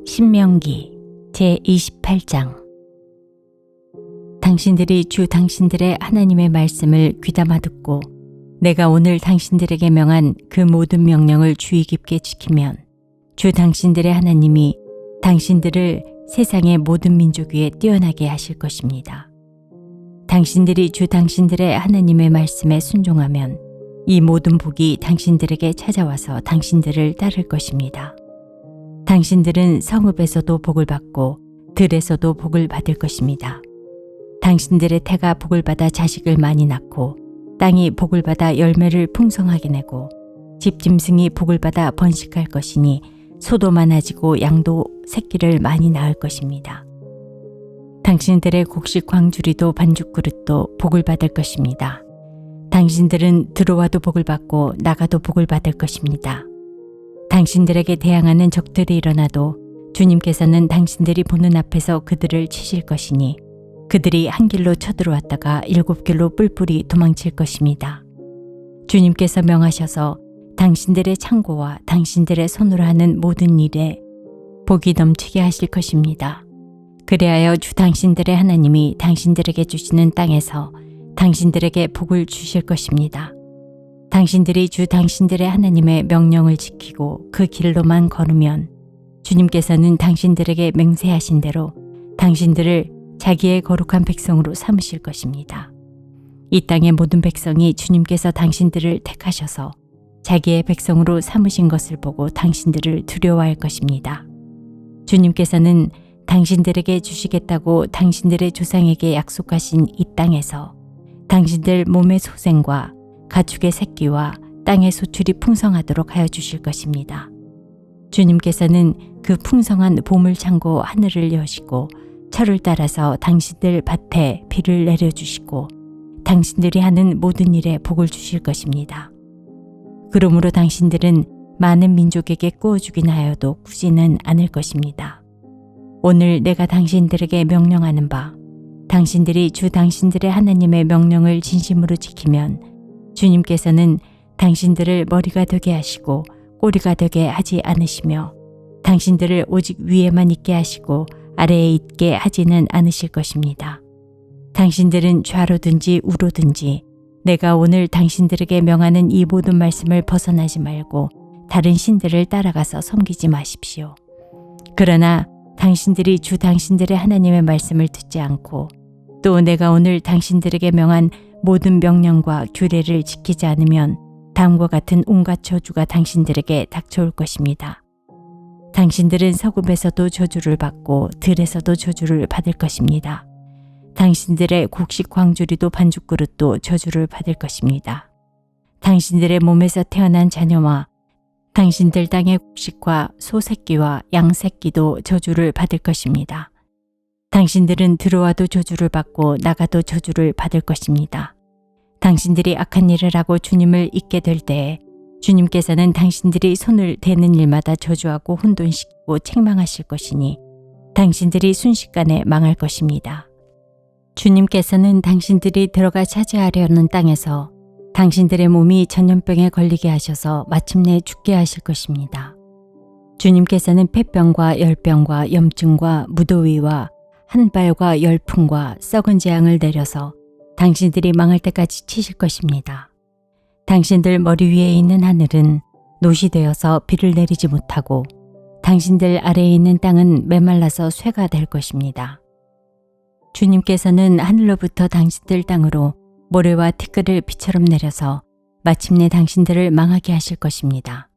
신명기 제28장. 당신들이 주 당신들의 하나님의 말씀을 귀담아 듣고 내가 오늘 당신들에게 명한 그 모든 명령을 주의 깊게 지키면 주 당신들의 하나님이 당신들을 세상의 모든 민족 위에 뛰어나게 하실 것입니다. 당신들이 주 당신들의 하나님의 말씀에 순종하면 이 모든 복이 당신들에게 찾아와서 당신들을 따를 것입니다. 당신들은 성읍에서도 복을 받고 들에서도 복을 받을 것입니다. 당신들의 태가 복을 받아 자식을 많이 낳고 땅이 복을 받아 열매를 풍성하게 내고 집짐승이 복을 받아 번식할 것이니 소도 많아지고 양도 새끼를 많이 낳을 것입니다. 당신들의 곡식 광주리도 반죽그릇도 복을 받을 것입니다. 당신들은 들어와도 복을 받고 나가도 복을 받을 것입니다. 당신들에게 대항하는 적들이 일어나도 주님께서는 당신들이 보는 앞에서 그들을 치실 것이니 그들이 한 길로 쳐들어왔다가 7길로 뿔뿔이 도망칠 것입니다. 주님께서 명하셔서 당신들의 창고와 당신들의 손으로 하는 모든 일에 복이 넘치게 하실 것입니다. 그리하여 주 당신들의 하나님이 당신들에게 주시는 땅에서 당신들에게 복을 주실 것입니다. 당신들이 주 당신들의 하나님의 명령을 지키고 그 길로만 걸으면 주님께서는 당신들에게 맹세하신 대로 당신들을 자기의 거룩한 백성으로 삼으실 것입니다. 이 땅의 모든 백성이 주님께서 당신들을 택하셔서 자기의 백성으로 삼으신 것을 보고 당신들을 두려워할 것입니다. 주님께서는 당신들에게 주시겠다고 당신들의 조상에게 약속하신 이 땅에서 당신들 몸의 소생과 가축의 새끼와 땅의 소출이 풍성하도록 하여 주실 것입니다. 주님께서는 그 풍성한 보물 창고 하늘을 여시고 철을 따라서 당신들 밭에 비를 내려주시고 당신들이 하는 모든 일에 복을 주실 것입니다. 그러므로 당신들은 많은 민족에게 구워주긴 하여도 꾸지는 않을 것입니다. 오늘 내가 당신들에게 명령하는 바 당신들이 주 당신들의 하나님의 명령을 진심으로 지키면 주님께서는 당신들을 머리가 되게 하시고 꼬리가 되게 하지 않으시며 당신들을 오직 위에만 있게 하시고 아래에 있게 하지는 않으실 것입니다. 당신들은 좌로든지 우로든지 내가 오늘 당신들에게 명하는 이 모든 말씀을 벗어나지 말고 다른 신들을 따라가서 섬기지 마십시오. 그러나 당신들이 주 당신들의 하나님의 말씀을 듣지 않고 또 내가 오늘 당신들에게 명한 모든 명령과 규례를 지키지 않으면 다음과 같은 온갖 저주가 당신들에게 닥쳐올 것입니다. 당신들은 서금에서도 저주를 받고 들에서도 저주를 받을 것입니다. 당신들의 곡식 광주리도 반죽그릇도 저주를 받을 것입니다. 당신들의 몸에서 태어난 자녀와 당신들 땅의 곡식과 소새끼와 양새끼도 저주를 받을 것입니다. 당신들은 들어와도 저주를 받고 나가도 저주를 받을 것입니다. 당신들이 악한 일을 하고 주님을 잊게 될 때에 주님께서는 당신들이 손을 대는 일마다 저주하고 혼돈시키고 책망하실 것이니 당신들이 순식간에 망할 것입니다. 주님께서는 당신들이 들어가 차지하려는 땅에서 당신들의 몸이 전염병에 걸리게 하셔서 마침내 죽게 하실 것입니다. 주님께서는 폐병과 열병과 염증과 무더위와 한발과 열풍과 썩은 재앙을 내려서 당신들이 망할 때까지 치실 것입니다. 당신들 머리 위에 있는 하늘은 노시 되어서 비를 내리지 못하고 당신들 아래에 있는 땅은 메말라서 쇠가 될 것입니다. 주님께서는 하늘로부터 당신들 땅으로 모래와 티끌을 비처럼 내려서 마침내 당신들을 망하게 하실 것입니다.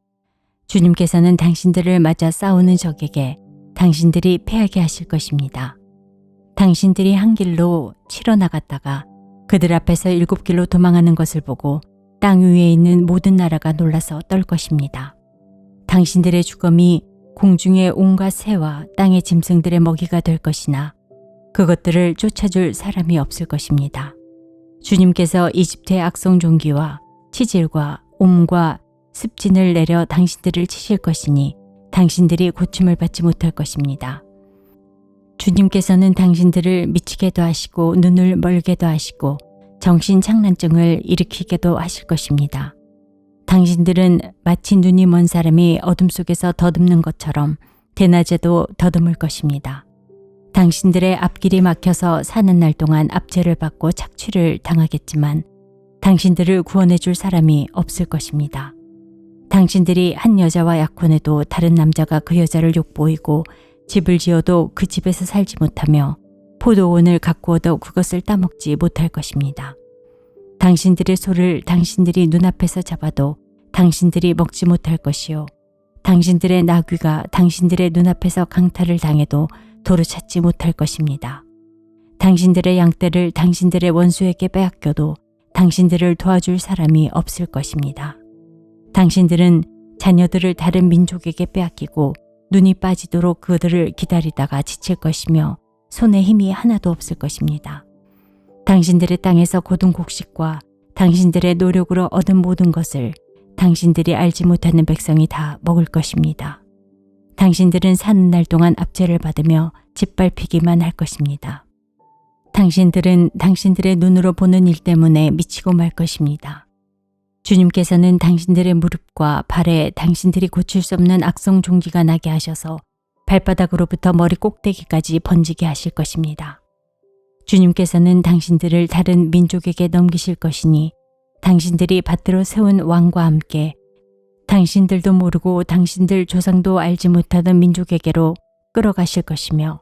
주님께서는 당신들을 맞아 싸우는 적에게 당신들이 패하게 하실 것입니다. 당신들이 한 길로 치러 나갔다가 그들 앞에서 7길로 도망하는 것을 보고 땅 위에 있는 모든 나라가 놀라서 떨 것입니다. 당신들의 주검이 공중의 온갖 새와 땅의 짐승들의 먹이가 될 것이나 그것들을 쫓아줄 사람이 없을 것입니다. 주님께서 이집트의 악성 종기와 치질과 옴과 습진을 내려 당신들을 치실 것이니 당신들이 고침을 받지 못할 것입니다. 주님께서는 당신들을 미치게도 하시고 눈을 멀게도 하시고 정신착란증을 일으키게도 하실 것입니다. 당신들은 마치 눈이 먼 사람이 어둠 속에서 더듬는 것처럼 대낮에도 더듬을 것입니다. 당신들의 앞길이 막혀서 사는 날 동안 압제를 받고 착취를 당하겠지만 당신들을 구원해 줄 사람이 없을 것입니다. 당신들이 한 여자와 약혼해도 다른 남자가 그 여자를 욕보이고 집을 지어도 그 집에서 살지 못하며 포도원을 가꾸어도 그것을 따먹지 못할 것입니다. 당신들의 소를 당신들이 눈앞에서 잡아도 당신들이 먹지 못할 것이요. 당신들의 나귀가 당신들의 눈앞에서 강탈을 당해도 도로 찾지 못할 것입니다. 당신들의 양떼를 당신들의 원수에게 빼앗겨도 당신들을 도와줄 사람이 없을 것입니다. 당신들은 자녀들을 다른 민족에게 빼앗기고 눈이 빠지도록 그들을 기다리다가 지칠 것이며 손에 힘이 하나도 없을 것입니다. 당신들의 땅에서 거둔 곡식과 당신들의 노력으로 얻은 모든 것을 당신들이 알지 못하는 백성이 다 먹을 것입니다. 당신들은 사는 날 동안 압제를 받으며 짓밟히기만 할 것입니다. 당신들은 당신들의 눈으로 보는 일 때문에 미치고 말 것입니다. 주님께서는 당신들의 무릎과 발에 당신들이 고칠 수 없는 악성 종기가 나게 하셔서 발바닥으로부터 머리 꼭대기까지 번지게 하실 것입니다. 주님께서는 당신들을 다른 민족에게 넘기실 것이니 당신들이 받들어 세운 왕과 함께 당신들도 모르고 당신들 조상도 알지 못하던 민족에게로 끌어가실 것이며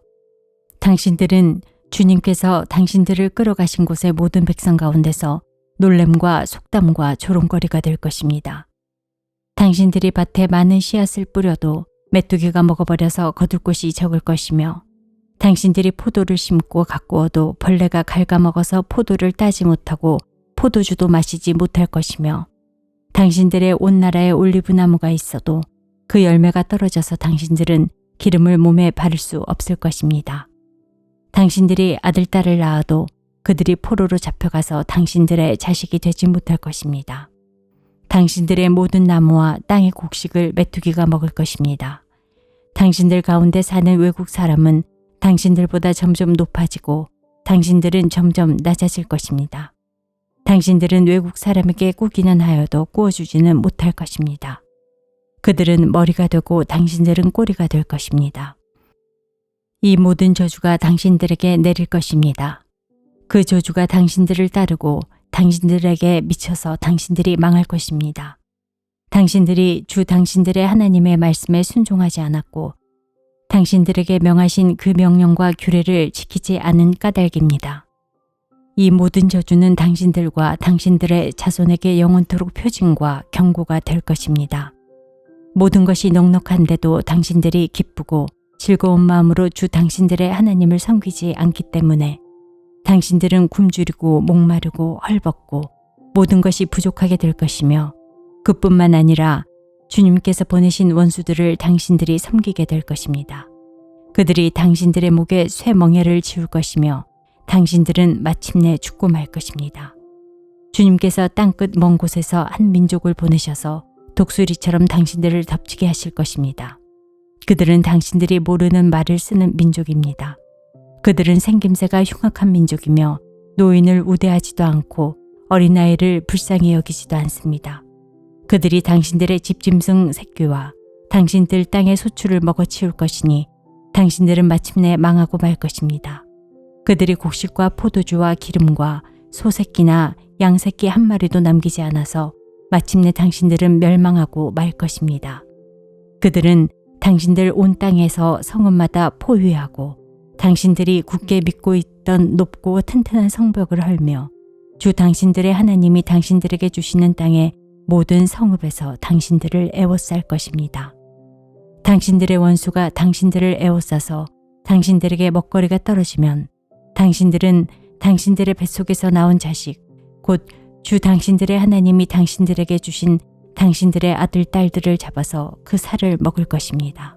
당신들은 주님께서 당신들을 끌어가신 곳의 모든 백성 가운데서 놀램과 속담과 조롱거리가 될 것입니다. 당신들이 밭에 많은 씨앗을 뿌려도 메뚜기가 먹어버려서 거둘 곳이 적을 것이며 당신들이 포도를 심고 가꾸어도 벌레가 갉아먹어서 포도를 따지 못하고 포도주도 마시지 못할 것이며 당신들의 온 나라에 올리브나무가 있어도 그 열매가 떨어져서 당신들은 기름을 몸에 바를 수 없을 것입니다. 당신들이 아들, 딸을 낳아도 그들이 포로로 잡혀가서 당신들의 자식이 되지 못할 것입니다. 당신들의 모든 나무와 땅의 곡식을 메뚜기가 먹을 것입니다. 당신들 가운데 사는 외국 사람은 당신들보다 점점 높아지고 당신들은 점점 낮아질 것입니다. 당신들은 외국 사람에게 꾸기는 하여도 꾸어주지는 못할 것입니다. 그들은 머리가 되고 당신들은 꼬리가 될 것입니다. 이 모든 저주가 당신들에게 내릴 것입니다. 그 저주가 당신들을 따르고 당신들에게 미쳐서 당신들이 망할 것입니다. 당신들이 주 당신들의 하나님의 말씀에 순종하지 않았고 당신들에게 명하신 그 명령과 규례를 지키지 않은 까닭입니다. 이 모든 저주는 당신들과 당신들의 자손에게 영원토록 표징과 경고가 될 것입니다. 모든 것이 넉넉한데도 당신들이 기쁘고 즐거운 마음으로 주 당신들의 하나님을 섬기지 않기 때문에 당신들은 굶주리고 목마르고 헐벗고 모든 것이 부족하게 될 것이며 그뿐만 아니라 주님께서 보내신 원수들을 당신들이 섬기게 될 것입니다. 그들이 당신들의 목에 쇠멍에를 지울 것이며 당신들은 마침내 죽고 말 것입니다. 주님께서 땅끝 먼 곳에서 한 민족을 보내셔서 독수리처럼 당신들을 덮치게 하실 것입니다. 그들은 당신들이 모르는 말을 쓰는 민족입니다. 그들은 생김새가 흉악한 민족이며 노인을 우대하지도 않고 어린아이를 불쌍히 여기지도 않습니다. 그들이 당신들의 집짐승 새끼와 당신들 땅의 소출을 먹어치울 것이니 당신들은 마침내 망하고 말 것입니다. 그들이 곡식과 포도주와 기름과 소새끼나 양새끼 한 마리도 남기지 않아서 마침내 당신들은 멸망하고 말 것입니다. 그들은 당신들 온 땅에서 성읍마다 포위하고 당신들이 굳게 믿고 있던 높고 튼튼한 성벽을 헐며 주 당신들의 하나님이 당신들에게 주시는 땅의 모든 성읍에서 당신들을 애워쌀 것입니다. 당신들의 원수가 당신들을 애워싸서 당신들에게 먹거리가 떨어지면 당신들은 당신들의 뱃속에서 나온 자식, 곧 주 당신들의 하나님이 당신들에게 주신 당신들의 아들, 딸들을 잡아서 그 살을 먹을 것입니다.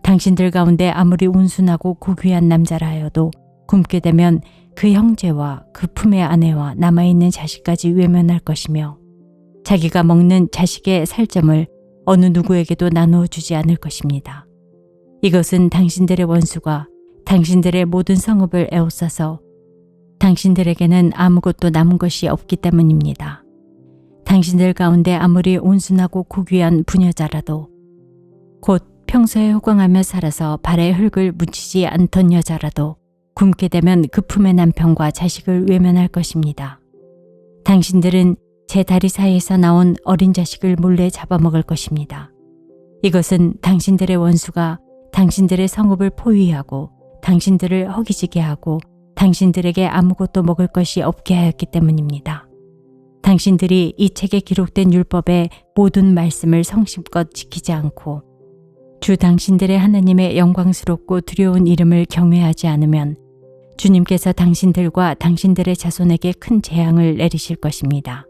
당신들 가운데 아무리 온순하고 고귀한 남자라 하여도 굶게 되면 그 형제와 그 품의 아내와 남아있는 자식까지 외면할 것이며 자기가 먹는 자식의 살점을 어느 누구에게도 나누어 주지 않을 것입니다. 이것은 당신들의 원수가 당신들의 모든 성읍을 에워싸서 당신들에게는 아무것도 남은 것이 없기 때문입니다. 당신들 가운데 아무리 온순하고 고귀한 부녀자라도 곧 평소에 호강하며 살아서 발에 흙을 묻히지 않던 여자라도 굶게 되면 그 품의 남편과 자식을 외면할 것입니다. 당신들은 제 다리 사이에서 나온 어린 자식을 몰래 잡아먹을 것입니다. 이것은 당신들의 원수가 당신들의 성읍을 포위하고 당신들을 허기지게 하고 당신들에게 아무것도 먹을 것이 없게 하였기 때문입니다. 당신들이 이 책에 기록된 율법의 모든 말씀을 성심껏 지키지 않고 주 당신들의 하나님의 영광스럽고 두려운 이름을 경외하지 않으면 주님께서 당신들과 당신들의 자손에게 큰 재앙을 내리실 것입니다.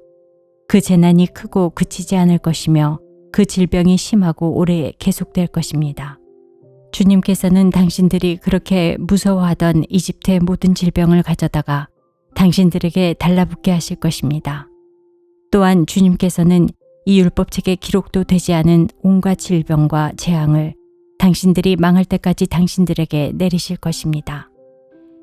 그 재난이 크고 그치지 않을 것이며 그 질병이 심하고 오래 계속될 것입니다. 주님께서는 당신들이 그렇게 무서워하던 이집트의 모든 질병을 가져다가 당신들에게 달라붙게 하실 것입니다. 또한 주님께서는 이 율법책에 기록도 되지 않은 온갖 질병과 재앙을 당신들이 망할 때까지 당신들에게 내리실 것입니다.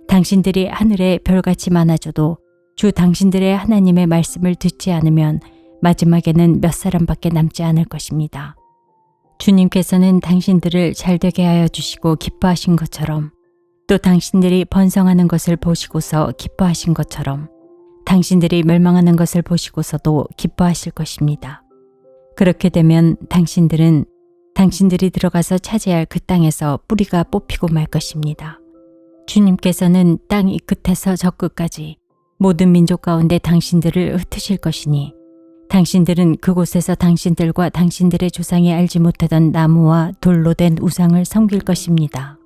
당신들이 하늘에 별같이 많아져도 주 당신들의 하나님의 말씀을 듣지 않으면 마지막에는 몇 사람밖에 남지 않을 것입니다. 주님께서는 당신들을 잘되게 하여 주시고 기뻐하신 것처럼 또 당신들이 번성하는 것을 보시고서 기뻐하신 것처럼 당신들이 멸망하는 것을 보시고서도 기뻐하실 것입니다. 그렇게 되면 당신들은 당신들이 들어가서 차지할 그 땅에서 뿌리가 뽑히고 말 것입니다. 주님께서는 땅 이 끝에서 저 끝까지 모든 민족 가운데 당신들을 흩으실 것이니 당신들은 그곳에서 당신들과 당신들의 조상이 알지 못하던 나무와 돌로 된 우상을 섬길 것입니다.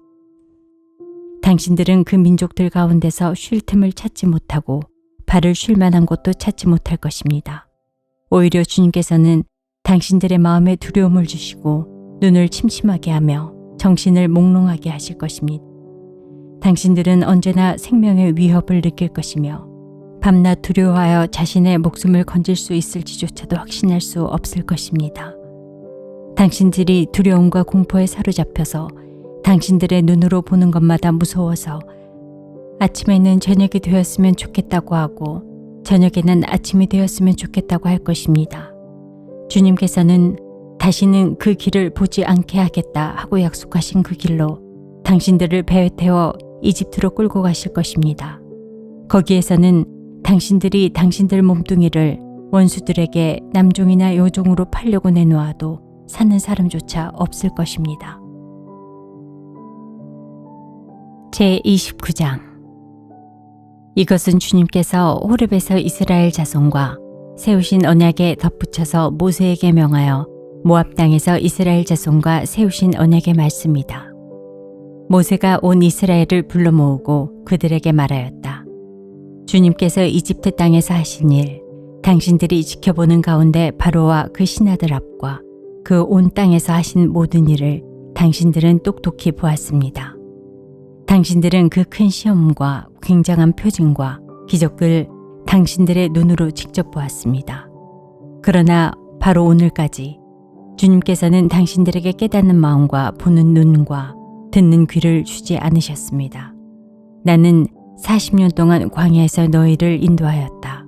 당신들은 그 민족들 가운데서 쉴 틈을 찾지 못하고 발을 쉴 만한 곳도 찾지 못할 것입니다. 오히려 주님께서는 당신들의 마음에 두려움을 주시고 눈을 침침하게 하며 정신을 몽롱하게 하실 것입니다. 당신들은 언제나 생명의 위협을 느낄 것이며 밤낮 두려워하여 자신의 목숨을 건질 수 있을지조차도 확신할 수 없을 것입니다. 당신들이 두려움과 공포에 사로잡혀서 당신들의 눈으로 보는 것마다 무서워서 아침에는 저녁이 되었으면 좋겠다고 하고 저녁에는 아침이 되었으면 좋겠다고 할 것입니다. 주님께서는 다시는 그 길을 보지 않게 하겠다 하고 약속하신 그 길로 당신들을 배에 태워 이집트로 끌고 가실 것입니다. 거기에서는 당신들이 당신들 몸뚱이를 원수들에게 남종이나 여종으로 팔려고 내놓아도 사는 사람조차 없을 것입니다. 제29장 이것은 주님께서 호렙에서 이스라엘 자손과 세우신 언약에 덧붙여서 모세에게 명하여 모압 땅에서 이스라엘 자손과 세우신 언약의 말씀이다. 모세가 온 이스라엘을 불러 모으고 그들에게 말하였다. 주님께서 이집트 땅에서 하신 일, 당신들이 지켜보는 가운데 바로와 그 신하들 앞과 그 온 땅에서 하신 모든 일을 당신들은 똑똑히 보았습니다. 당신들은 그 큰 시험과 굉장한 표징과 기적을 당신들의 눈으로 직접 보았습니다. 그러나 바로 오늘까지 주님께서는 당신들에게 깨닫는 마음과 보는 눈과 듣는 귀를 주지 않으셨습니다. 나는 40년 동안 광야에서 너희를 인도하였다.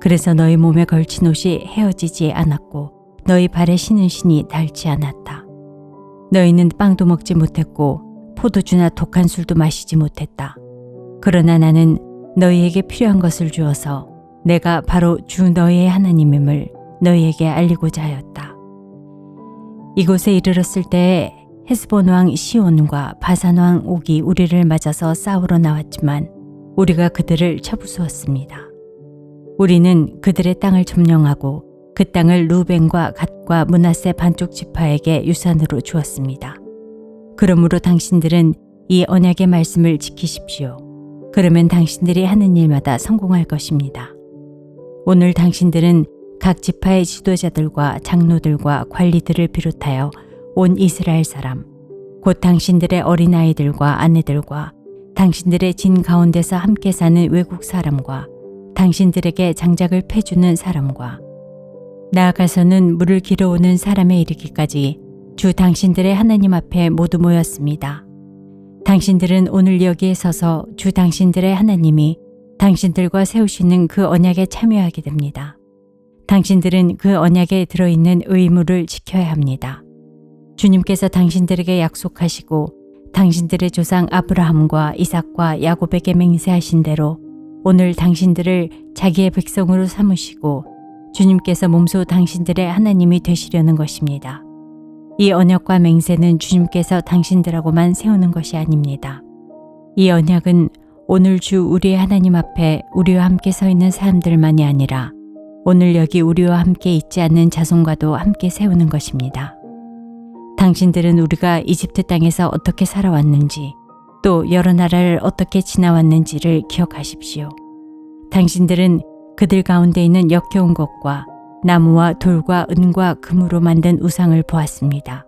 그래서 너희 몸에 걸친 옷이 헤어지지 않았고 너희 발에 신은 신이 닳지 않았다. 너희는 빵도 먹지 못했고 포도주나 독한 술도 마시지 못했다. 그러나 나는 너희에게 필요한 것을 주어서 내가 바로 주 너희의 하나님임을 너희에게 알리고자 하였다. 이곳에 이르렀을 때에 헤스본 왕 시온과 바산 왕 옥이 우리를 맞아서 싸우러 나왔지만 우리가 그들을 쳐부수었습니다. 우리는 그들의 땅을 점령하고 그 땅을 루벤과 갓과 므낫세 반쪽 지파에게 유산으로 주었습니다. 그러므로 당신들은 이 언약의 말씀을 지키십시오. 그러면 당신들이 하는 일마다 성공할 것입니다. 오늘 당신들은 각 지파의 지도자들과 장로들과 관리들을 비롯하여 온 이스라엘 사람, 곧 당신들의 어린아이들과 아내들과 당신들의 진 가운데서 함께 사는 외국 사람과 당신들에게 장작을 패주는 사람과 나아가서는 물을 길어오는 사람에 이르기까지 주 당신들의 하나님 앞에 모두 모였습니다. 당신들은 오늘 여기에 서서 주 당신들의 하나님이 당신들과 세우시는 그 언약에 참여하게 됩니다. 당신들은 그 언약에 들어있는 의무를 지켜야 합니다. 주님께서 당신들에게 약속하시고 당신들의 조상 아브라함과 이삭과 야곱에게 맹세하신 대로 오늘 당신들을 자기의 백성으로 삼으시고 주님께서 몸소 당신들의 하나님이 되시려는 것입니다. 이 언약과 맹세는 주님께서 당신들하고만 세우는 것이 아닙니다. 이 언약은 오늘 주 우리의 하나님 앞에 우리와 함께 서 있는 사람들만이 아니라 오늘 여기 우리와 함께 있지 않는 자손과도 함께 세우는 것입니다. 당신들은 우리가 이집트 땅에서 어떻게 살아왔는지 또 여러 나라를 어떻게 지나왔는지를 기억하십시오. 당신들은 그들 가운데 있는 역겨운 것과 나무와 돌과 은과 금으로 만든 우상을 보았습니다.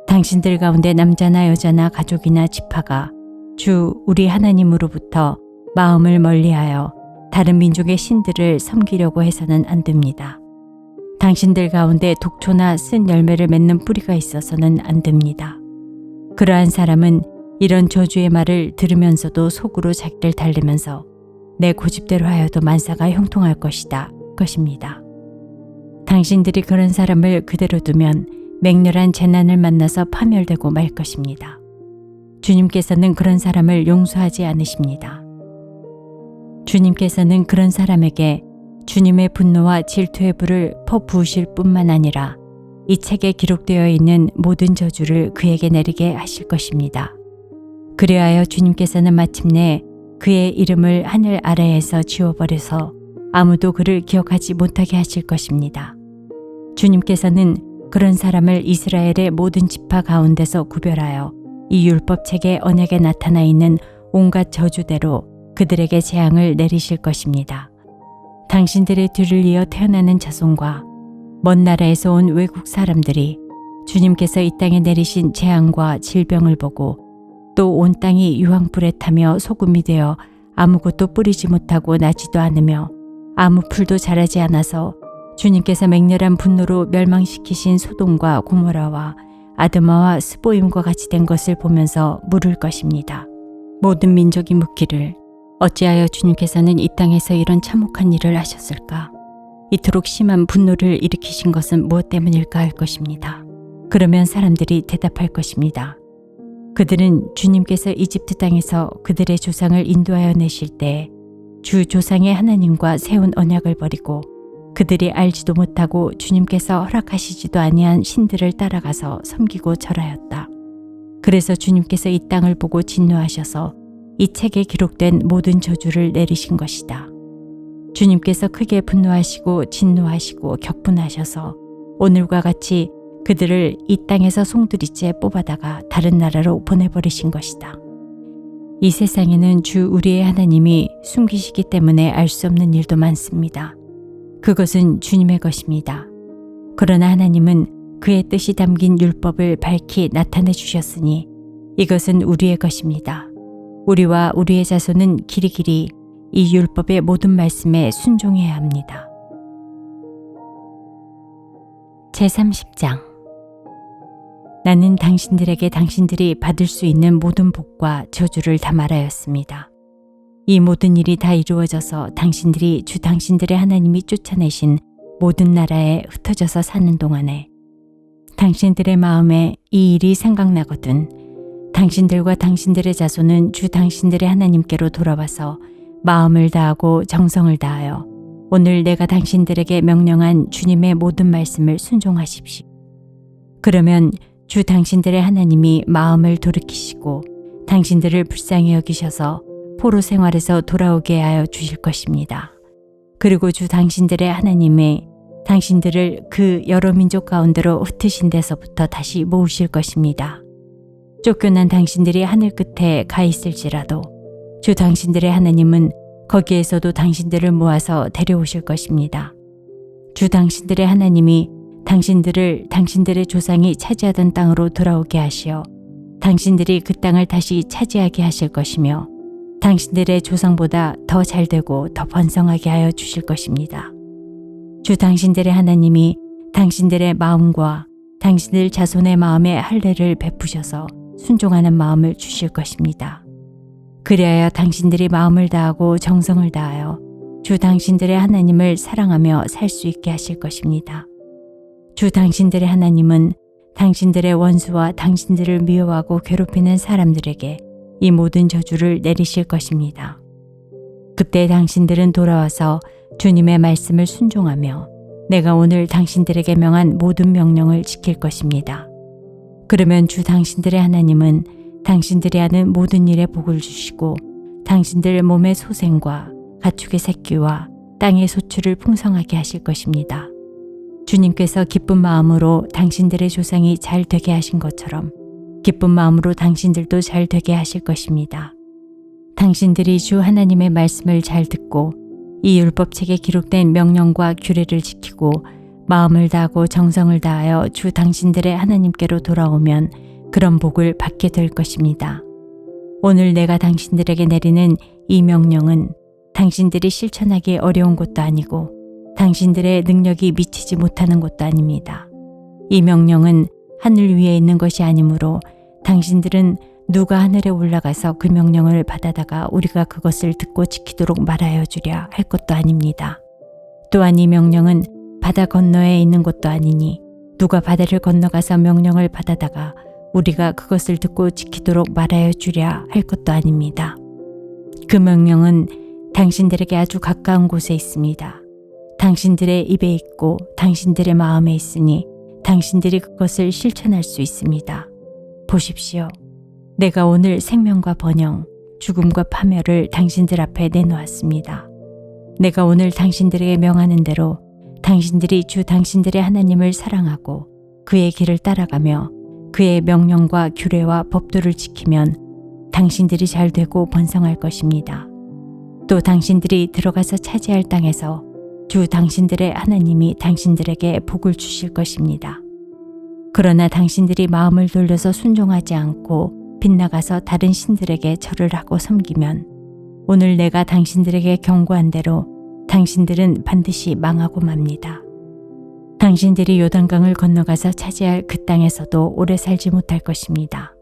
당신들 가운데 남자나 여자나 가족이나 지파가 주 우리 하나님으로부터 마음을 멀리하여 다른 민족의 신들을 섬기려고 해서는 안 됩니다. 당신들 가운데 독초나 쓴 열매를 맺는 뿌리가 있어서는 안 됩니다. 그러한 사람은 이런 저주의 말을 들으면서도 속으로 자기를 달래면서 내 고집대로 하여도 만사가 형통할 것입니다. 당신들이 그런 사람을 그대로 두면 맹렬한 재난을 만나서 파멸되고 말 것입니다. 주님께서는 그런 사람을 용서하지 않으십니다. 주님께서는 그런 사람에게 주님의 분노와 질투의 불을 퍼부으실 뿐만 아니라 이 책에 기록되어 있는 모든 저주를 그에게 내리게 하실 것입니다. 그리하여 주님께서는 마침내 그의 이름을 하늘 아래에서 지워버려서 아무도 그를 기억하지 못하게 하실 것입니다. 주님께서는 그런 사람을 이스라엘의 모든 지파 가운데서 구별하여 이 율법책의 언약에 나타나 있는 온갖 저주대로 그들에게 재앙을 내리실 것입니다. 당신들의 뒤를 이어 태어나는 자손과 먼 나라에서 온 외국 사람들이 주님께서 이 땅에 내리신 재앙과 질병을 보고 또 온 땅이 유황불에 타며 소금이 되어 아무것도 뿌리지 못하고 나지도 않으며 아무 풀도 자라지 않아서 주님께서 맹렬한 분노로 멸망시키신 소돔과 고모라와 아드마와 스보임과 같이 된 것을 보면서 물을 것입니다. 모든 민족이 묻기를 어찌하여 주님께서는 이 땅에서 이런 참혹한 일을 하셨을까? 이토록 심한 분노를 일으키신 것은 무엇 때문일까 할 것입니다. 그러면 사람들이 대답할 것입니다. 그들은 주님께서 이집트 땅에서 그들의 조상을 인도하여 내실 때 주 조상의 하나님과 세운 언약을 버리고 그들이 알지도 못하고 주님께서 허락하시지도 아니한 신들을 따라가서 섬기고 절하였다. 그래서 주님께서 이 땅을 보고 진노하셔서 이 책에 기록된 모든 저주를 내리신 것이다. 주님께서 크게 분노하시고 진노하시고 격분하셔서 오늘과 같이 그들을 이 땅에서 송두리째 뽑아다가 다른 나라로 보내버리신 것이다. 이 세상에는 주 우리의 하나님이 숨기시기 때문에 알 수 없는 일도 많습니다. 그것은 주님의 것입니다. 그러나 하나님은 그의 뜻이 담긴 율법을 밝히 나타내 주셨으니 이것은 우리의 것입니다. 우리와 우리의 자손은 길이길이 이 율법의 모든 말씀에 순종해야 합니다. 제30장 나는 당신들에게 당신들이 받을 수 있는 모든 복과 저주를 다 말하였습니다. 이 모든 일이 다 이루어져서 당신들이 주 당신들의 하나님이 쫓아내신 모든 나라에 흩어져서 사는 동안에 당신들의 마음에 이 일이 생각나거든 당신들과 당신들의 자손은 주 당신들의 하나님께로 돌아와서 마음을 다하고 정성을 다하여 오늘 내가 당신들에게 명령한 주님의 모든 말씀을 순종하십시오. 그러면 주 당신들의 하나님이 마음을 돌이키시고 당신들을 불쌍히 여기셔서 포로 생활에서 돌아오게 하여 주실 것입니다. 그리고 주 당신들의 하나님이 당신들을 그 여러 민족 가운데로 흩으신 데서부터 다시 모으실 것입니다. 쫓겨난 당신들이 하늘 끝에 가 있을지라도 주 당신들의 하나님은 거기에서도 당신들을 모아서 데려오실 것입니다. 주 당신들의 하나님이 당신들을 당신들의 조상이 차지하던 땅으로 돌아오게 하시어 당신들이 그 땅을 다시 차지하게 하실 것이며 당신들의 조상보다 더 잘되고 더 번성하게 하여 주실 것입니다. 주 당신들의 하나님이 당신들의 마음과 당신들 자손의 마음에 할례를 베푸셔서 순종하는 마음을 주실 것입니다. 그리하여 당신들이 마음을 다하고 정성을 다하여 주 당신들의 하나님을 사랑하며 살 수 있게 하실 것입니다. 주 당신들의 하나님은 당신들의 원수와 당신들을 미워하고 괴롭히는 사람들에게 이 모든 저주를 내리실 것입니다. 그때 당신들은 돌아와서 주님의 말씀을 순종하며 내가 오늘 당신들에게 명한 모든 명령을 지킬 것입니다. 그러면 주 당신들의 하나님은 당신들이 하는 모든 일에 복을 주시고 당신들 몸의 소생과 가축의 새끼와 땅의 소출을 풍성하게 하실 것입니다. 주님께서 기쁜 마음으로 당신들의 조상이 잘 되게 하신 것처럼 기쁜 마음으로 당신들도 잘 되게 하실 것입니다. 당신들이 주 하나님의 말씀을 잘 듣고 이 율법책에 기록된 명령과 규례를 지키고 마음을 다하고 정성을 다하여 주 당신들의 하나님께로 돌아오면 그런 복을 받게 될 것입니다. 오늘 내가 당신들에게 내리는 이 명령은 당신들이 실천하기 어려운 것도 아니고 당신들의 능력이 미치지 못하는 것도 아닙니다. 이 명령은 하늘 위에 있는 것이 아니므로 당신들은 누가 하늘에 올라가서 그 명령을 받아다가 우리가 그것을 듣고 지키도록 말하여 주랴 할 것도 아닙니다. 또한 이 명령은 바다 건너에 있는 것도 아니니 누가 바다를 건너가서 명령을 받아다가 우리가 그것을 듣고 지키도록 말하여 주랴 할 것도 아닙니다. 그 명령은 당신들에게 아주 가까운 곳에 있습니다. 당신들의 입에 있고 당신들의 마음에 있으니 당신들이 그것을 실천할 수 있습니다. 보십시오. 내가 오늘 생명과 번영, 죽음과 파멸을 당신들 앞에 내놓았습니다. 내가 오늘 당신들에게 명하는 대로 당신들이 주 당신들의 하나님을 사랑하고 그의 길을 따라가며 그의 명령과 규례와 법도를 지키면 당신들이 잘 되고 번성할 것입니다. 또 당신들이 들어가서 차지할 땅에서 주 당신들의 하나님이 당신들에게 복을 주실 것입니다. 그러나 당신들이 마음을 돌려서 순종하지 않고 빗나가서 다른 신들에게 절을 하고 섬기면 오늘 내가 당신들에게 경고한 대로 당신들은 반드시 망하고 맙니다. 당신들이 요단강을 건너가서 차지할 그 땅에서도 오래 살지 못할 것입니다.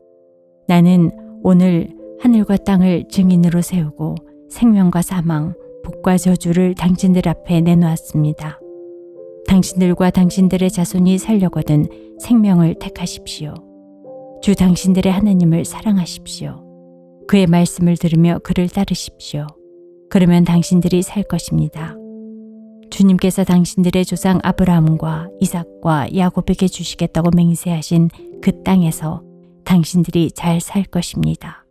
나는 오늘 하늘과 땅을 증인으로 세우고 생명과 사망, 복과 저주를 당신들 앞에 내놓았습니다. 당신들과 당신들의 자손이 살려거든 생명을 택하십시오. 주 당신들의 하나님을 사랑하십시오. 그의 말씀을 들으며 그를 따르십시오. 그러면 당신들이 살 것입니다. 주님께서 당신들의 조상 아브라함과 이삭과 야곱에게 주시겠다고 맹세하신 그 땅에서 당신들이 잘 살 것입니다.